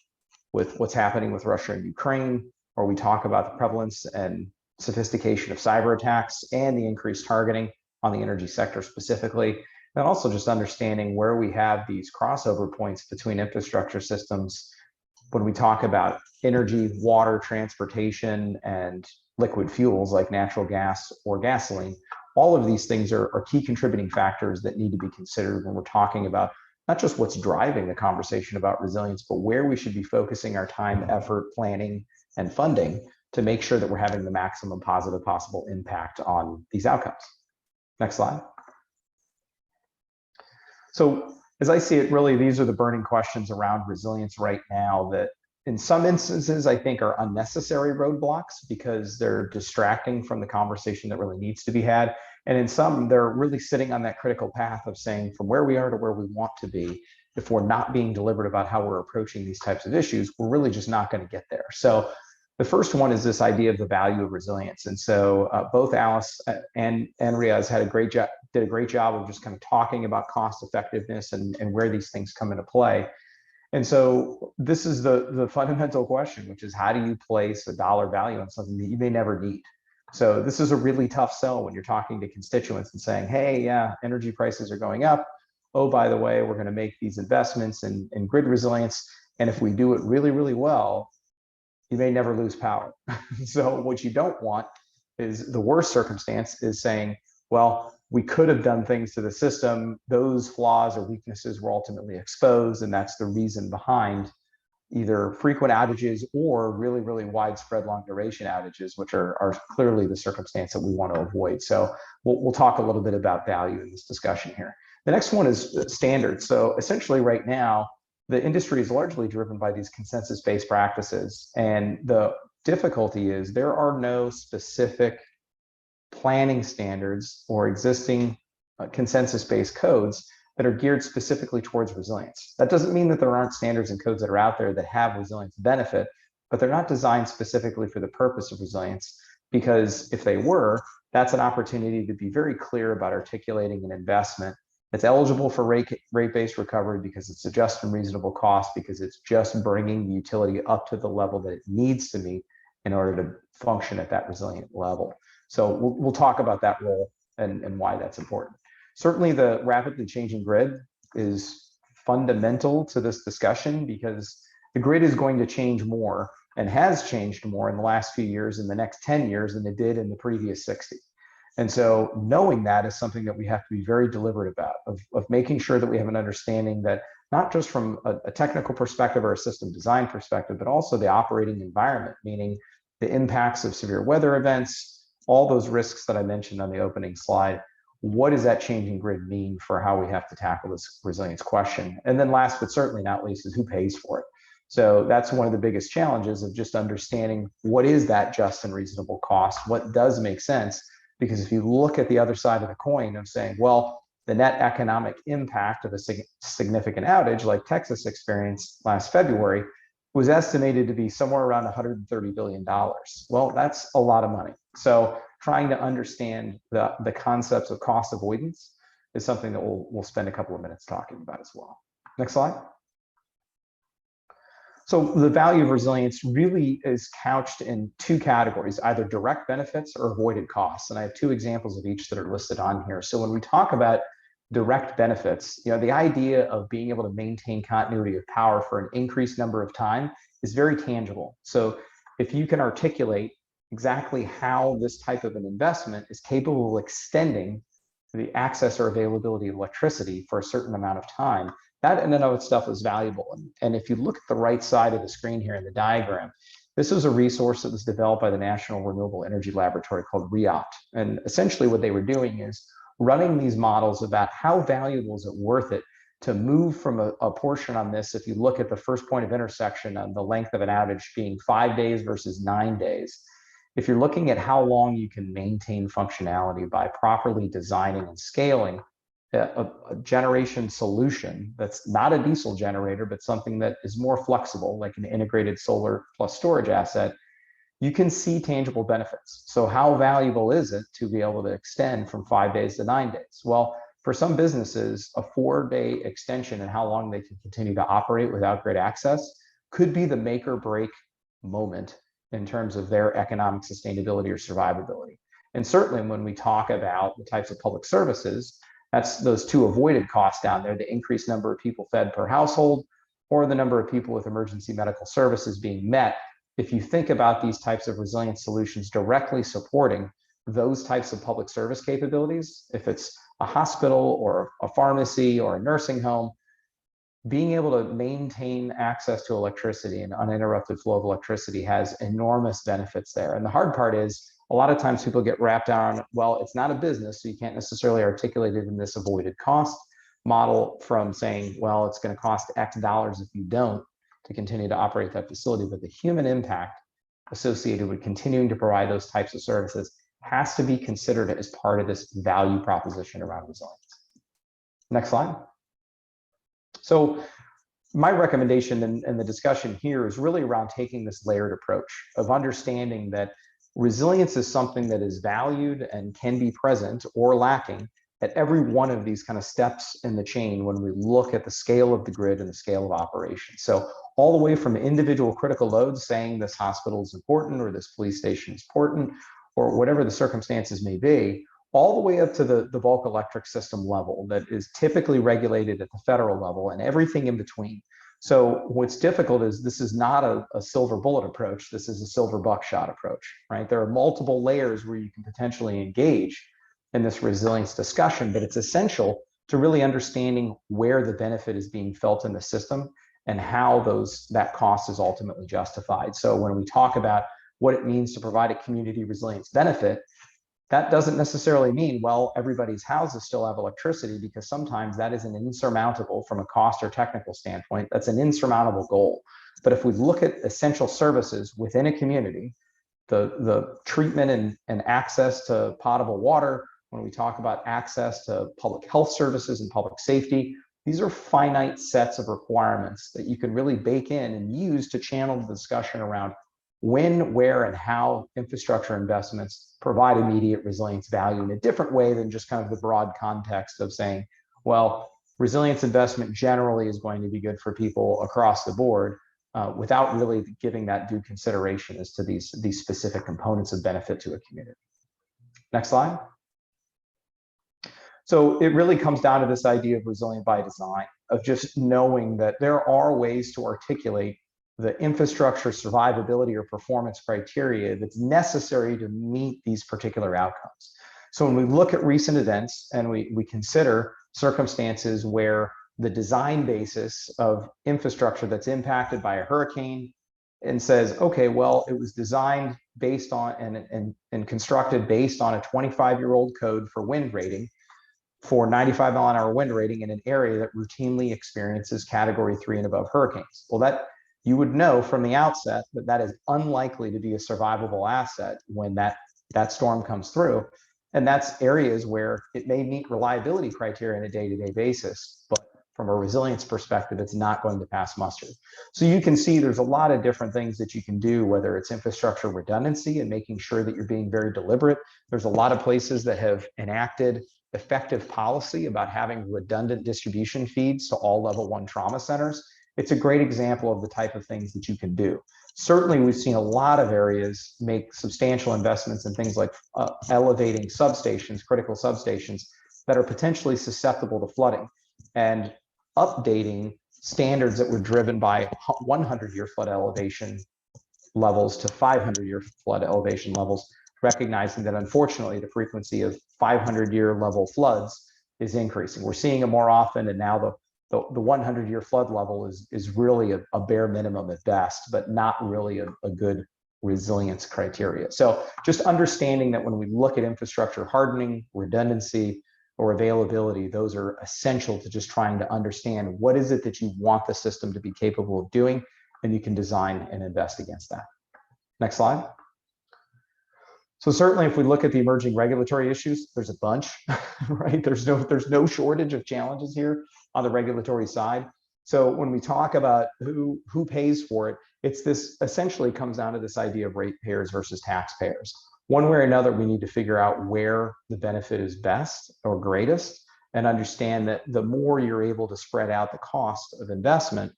with what's happening with Russia and Ukraine, or we talk about the prevalence and sophistication of cyber attacks and the increased targeting on the energy sector specifically, and also just understanding where we have these crossover points between infrastructure systems when we talk about energy, water, transportation, and liquid fuels like natural gas or gasoline. All of these things are key contributing factors that need to be considered when we're talking about not just what's driving the conversation about resilience, but where we should be focusing our time, effort, planning, and funding to make sure that we're having the maximum positive possible impact on these outcomes. Next slide. So as I see it, really, these are the burning questions around resilience right now that in some instances, I think are unnecessary roadblocks because they're distracting from the conversation that really needs to be had. And in some, they're really sitting on that critical path of saying from where we are to where we want to be, if we're not being deliberate about how we're approaching these types of issues, we're really just not going to get there. So the first one is this idea of the value of resilience. And so both Alice and Riaz did a great job of just kind of talking about cost effectiveness and where these things come into play. And so this is the fundamental question, which is how do you place a dollar value on something that you may never need? So this is a really tough sell when you're talking to constituents and saying, hey, yeah, energy prices are going up. Oh, by the way, we're going to make these investments in grid resilience. And if we do it really, really well, you may never lose power. So what you don't want is the worst circumstance is saying, well, we could have done things to the system. Those flaws or weaknesses were ultimately exposed. And that's the reason behind either frequent outages or really, really widespread long duration outages, which are clearly the circumstance that we want to avoid. So we'll talk a little bit about value in this discussion here. The next one is standards. So essentially right now, the industry is largely driven by these consensus-based practices. And the difficulty is there are no specific planning standards or existing consensus-based codes that are geared specifically towards resilience. That doesn't mean that there aren't standards and codes that are out there that have resilience benefit, but they're not designed specifically for the purpose of resilience, because if they were, that's an opportunity to be very clear about articulating an investment that's eligible for rate-based recovery because it's a just and reasonable cost, because it's just bringing the utility up to the level that it needs to meet in order to function at that resilient level. So we'll talk about that role and why that's important. Certainly the rapidly changing grid is fundamental to this discussion because the grid is going to change more and has changed more in the last few years, in the next 10 years than it did in the previous 60. And so knowing that is something that we have to be very deliberate about, of making sure that we have an understanding that not just from a technical perspective or a system design perspective, but also the operating environment, meaning the impacts of severe weather events, all those risks that I mentioned on the opening slide. What does that changing grid mean for how we have to tackle this resilience question? And then last but certainly not least is who pays for it. So that's one of the biggest challenges of just understanding what is that just and reasonable cost, what does make sense. Because if you look at the other side of the coin of saying, well, the net economic impact of a significant outage like Texas experienced last February was estimated to be somewhere around $130 billion. Well, that's a lot of money. So trying to understand the concepts of cost avoidance is something that we'll spend a couple of minutes talking about as well. Next slide. So the value of resilience really is couched in two categories, either direct benefits or avoided costs. And I have two examples of each that are listed on here. So when we talk about direct benefits, the idea of being able to maintain continuity of power for an increased number of time is very tangible. So if you can articulate exactly how this type of an investment is capable of extending the access or availability of electricity for a certain amount of time, that in and of itself is valuable. And if you look at the right side of the screen here in the diagram, this was a resource that was developed by the National Renewable Energy Laboratory called Riaz. And essentially what they were doing is running these models about how valuable is it worth it to move from a portion on this, if you look at the first point of intersection on the length of an outage being 5 days versus 9 days, if you're looking at how long you can maintain functionality by properly designing and scaling a generation solution that's not a diesel generator, but something that is more flexible, like an integrated solar plus storage asset, you can see tangible benefits. So how valuable is it to be able to extend from 5 days to 9 days? Well, for some businesses, a 4-day extension in how long they can continue to operate without grid access could be the make or break moment in terms of their economic sustainability or survivability. And certainly when we talk about the types of public services, that's those two avoided costs down there, the increased number of people fed per household or the number of people with emergency medical services being met. If you think about these types of resilient solutions directly supporting those types of public service capabilities, if it's a hospital or a pharmacy or a nursing home, being able to maintain access to electricity and uninterrupted flow of electricity has enormous benefits there. And the hard part is a lot of times people get wrapped down, well, it's not a business, so you can't necessarily articulate it in this avoided cost model from saying, well, it's going to cost X dollars if you don't to continue to operate that facility. But the human impact associated with continuing to provide those types of services has to be considered as part of this value proposition around resilience. Next slide. So my recommendation and the discussion here is really around taking this layered approach of understanding that resilience is something that is valued and can be present or lacking at every one of these kind of steps in the chain when we look at the scale of the grid and the scale of operation. So all the way from individual critical loads saying this hospital is important or this police station is important or whatever the circumstances may be, all the way up to the bulk electric system level that is typically regulated at the federal level and everything in between. So what's difficult is this is not a silver bullet approach. This is a silver buckshot approach, right? There are multiple layers where you can potentially engage in this resilience discussion, but it's essential to really understanding where the benefit is being felt in the system and how that cost is ultimately justified. So when we talk about what it means to provide a community resilience benefit, that doesn't necessarily mean, well, everybody's houses still have electricity, because sometimes that is an insurmountable, from a cost or technical standpoint, that's an insurmountable goal. But if we look at essential services within a community, the treatment and access to potable water, when we talk about access to public health services and public safety, these are finite sets of requirements that you can really bake in and use to channel the discussion around when, where, and how infrastructure investments provide immediate resilience value in a different way than just kind of the broad context of saying, well, resilience investment generally is going to be good for people across the board, without really giving that due consideration as to these specific components of benefit to a community. Next slide. So it really comes down to this idea of resilient by design, of just knowing that there are ways to articulate the infrastructure survivability or performance criteria that's necessary to meet these particular outcomes. So when we look at recent events and we consider circumstances where the design basis of infrastructure that's impacted by a hurricane and says, okay, well, it was designed based on and constructed based on a 25-year-old code for wind rating, for 95-mile-an-hour wind rating in an area that routinely experiences Category 3 and above hurricanes. Well, that you would know from the outset that that is unlikely to be a survivable asset when that storm comes through. And that's areas where it may meet reliability criteria on a day-to-day basis, but from a resilience perspective, it's not going to pass muster. So you can see there's a lot of different things that you can do, whether it's infrastructure redundancy and making sure that you're being very deliberate. There's a lot of places that have enacted effective policy about having redundant distribution feeds to all level 1 trauma centers. It's a great example of the type of things that you can do. Certainly, we've seen a lot of areas make substantial investments in things like elevating substations, critical substations that are potentially susceptible to flooding, and updating standards that were driven by 100-year flood elevation levels to 500-year flood elevation levels, recognizing that unfortunately the frequency of 500-year level floods is increasing. We're seeing it more often, and now the 100-year flood level is really a bare minimum at best, but not really a good resilience criteria. So just understanding that when we look at infrastructure hardening, redundancy, or availability, those are essential to just trying to understand what is it that you want the system to be capable of doing, and you can design and invest against that. Next slide. So certainly if we look at the emerging regulatory issues, there's a bunch, right? There's no shortage of challenges here on the regulatory side. So when we talk about who pays for it, it's this essentially comes down to this idea of ratepayers versus taxpayers. One way or another, we need to figure out where the benefit is best or greatest, and understand that the more you're able to spread out the cost of investment,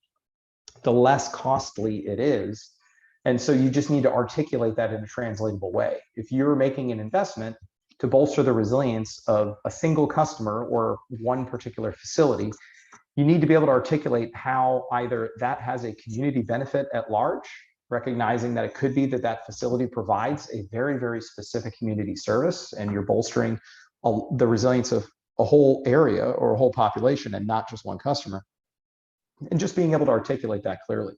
the less costly it is. And so you just need to articulate that in a translatable way. If you're making an investment to bolster the resilience of a single customer or one particular facility, you need to be able to articulate how either that has a community benefit at large, recognizing that it could be that that facility provides a very, very specific community service, and you're bolstering the resilience of a whole area or a whole population and not just one customer. And just being able to articulate that clearly.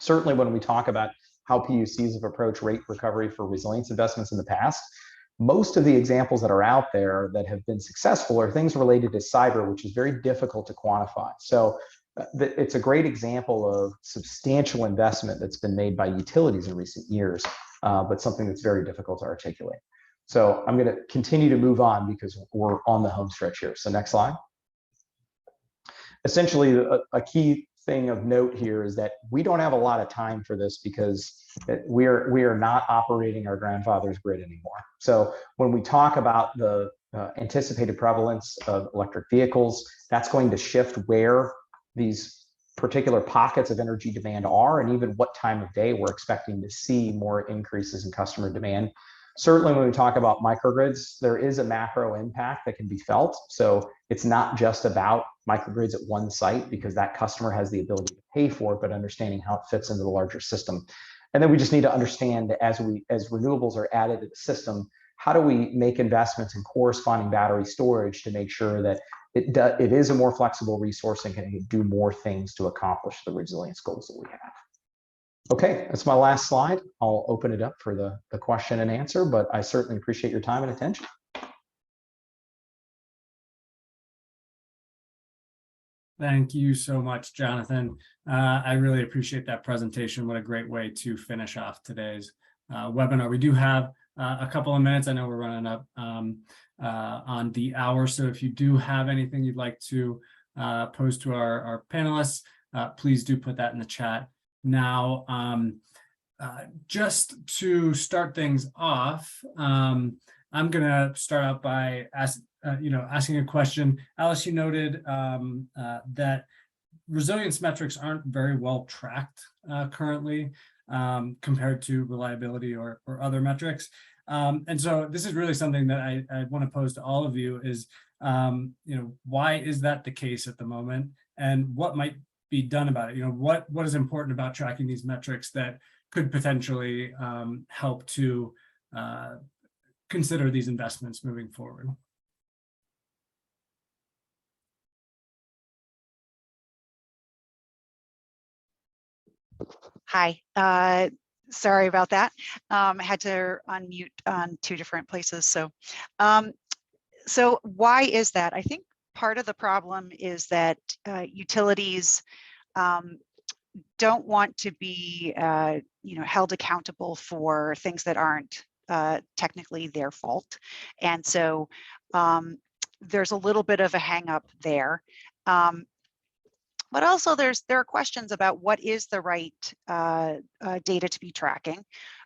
Certainly when we talk about how PUCs have approached rate recovery for resilience investments in the past, most of the examples that are out there that have been successful are things related to cyber, which is very difficult to quantify. So it's a great example of substantial investment that's been made by utilities in recent years, but something that's very difficult to articulate. So I'm going to continue to move on because we're on the home stretch here. So next slide. Essentially, a key thing of note here is that we don't have a lot of time for this because we are not operating our grandfather's grid anymore. So when we talk about the anticipated prevalence of electric vehicles, that's going to shift where these particular pockets of energy demand are, and even what time of day we're expecting to see more increases in customer demand. Certainly when we talk about microgrids, there is a macro impact that can be felt. So it's not just about microgrids at one site, because that customer has the ability to pay for it, but understanding how it fits into the larger system. And then we just need to understand that as renewables are added to the system, how do we make investments in corresponding battery storage to make sure that it is a more flexible resource and can do more things to accomplish the resilience goals that we have. Okay, that's my last slide. I'll open it up for the question and answer, but I certainly appreciate your time and attention. Thank you so much, Jonathan. I really appreciate that presentation. What a great way to finish off today's webinar. We do have a couple of minutes. I know we're running up on the hour, so if you do have anything you'd like to pose to our panelists, please do put that in the chat. Now, just to start things off, I'm going to start out by asking a question. Alice, you noted that resilience metrics aren't very well tracked currently compared to reliability or other metrics. And so this is really something that I want to pose to all of you is, why is that the case at the moment, and what might be done about it? What is important about tracking these metrics that could potentially help to consider these investments moving forward? Hi, sorry about that. I had to unmute on 2 different places. So why is that? I think part of the problem is that utilities don't want to be held accountable for things that aren't technically their fault. And so there's a little bit of a hang up there. But also there are questions about what is the right data to be tracking,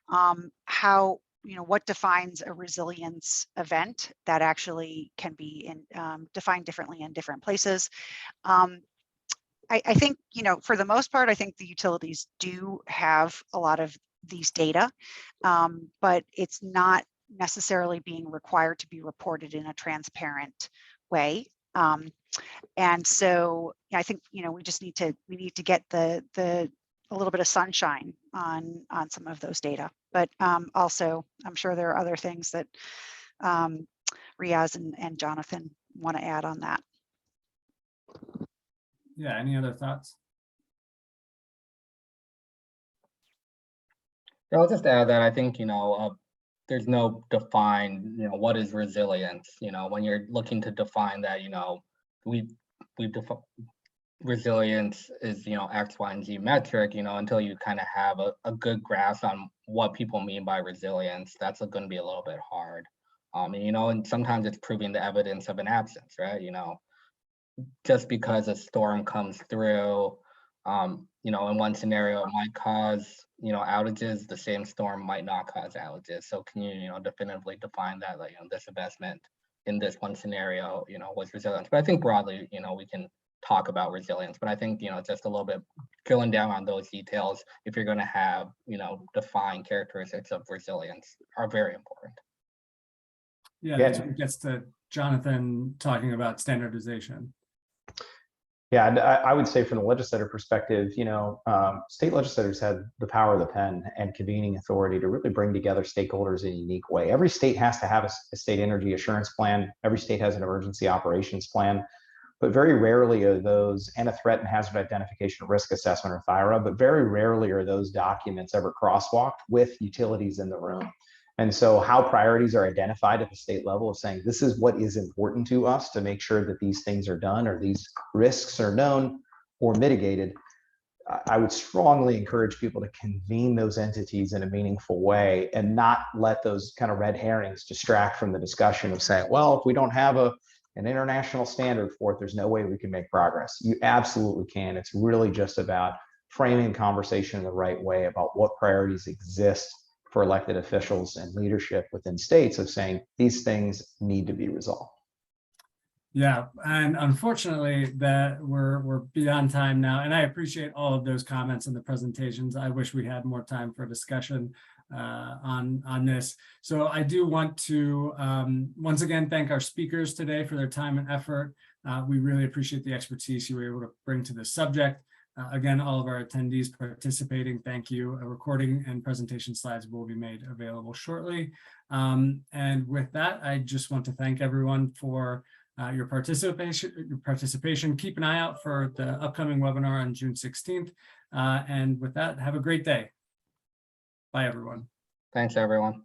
how, what defines a resilience event that actually can be defined differently in different places. I think, for the most part, I think the utilities do have a lot of these data, but it's not necessarily being required to be reported in a transparent way. And so I think, we just need to get a little bit of sunshine on some of those data. But also, I'm sure there are other things that Riaz and Jonathon want to add on that. Yeah, any other thoughts? I'll just add that I think, there's no defined, what is resilience? When you're looking to define that, we define resilience is, X, Y, and Z metric, until you kind of have a good grasp on what people mean by resilience, that's going to be a little bit hard. And sometimes it's proving the evidence of an absence, right? Just because a storm comes through, in one scenario, it might cause, outages, the same storm might not cause outages. So can you, definitively define that, like, this investment in this one scenario, was resilience? But I think broadly, we can talk about resilience, but I think, just a little bit drilling down on those details, if you're going to have, defined characteristics of resilience, are very important. Yeah, that's when it gets to Jonathon talking about standardization. Yeah, and I would say from the legislator perspective, state legislators had the power of the pen and convening authority to really bring together stakeholders in a unique way. Every state has to have a state energy assurance plan. Every state has an emergency operations plan, but very rarely are those, and a threat and hazard identification risk assessment, or THIRA, but very rarely are those documents ever crosswalked with utilities in the room. And so how priorities are identified at the state level of saying, this is what is important to us to make sure that these things are done, or these risks are known or mitigated. I would strongly encourage people to convene those entities in a meaningful way and not let those kind of red herrings distract from the discussion of saying, well, if we don't have an international standard for it, there's no way we can make progress. You absolutely can. It's really just about framing conversation in the right way about what priorities exist for elected officials and leadership within states of saying these things need to be resolved. Yeah, and unfortunately that we're beyond time now, and I appreciate all of those comments and the presentations. I wish we had more time for discussion on this. So I do want to once again thank our speakers today for their time and effort. We really appreciate the expertise you were able to bring to this subject. Again, all of our attendees participating, thank you. A recording and presentation slides will be made available shortly. And with that, I just want to thank everyone for your participation. Keep an eye out for the upcoming webinar on June 16th. And with that, have a great day. Bye, everyone. Thanks, everyone.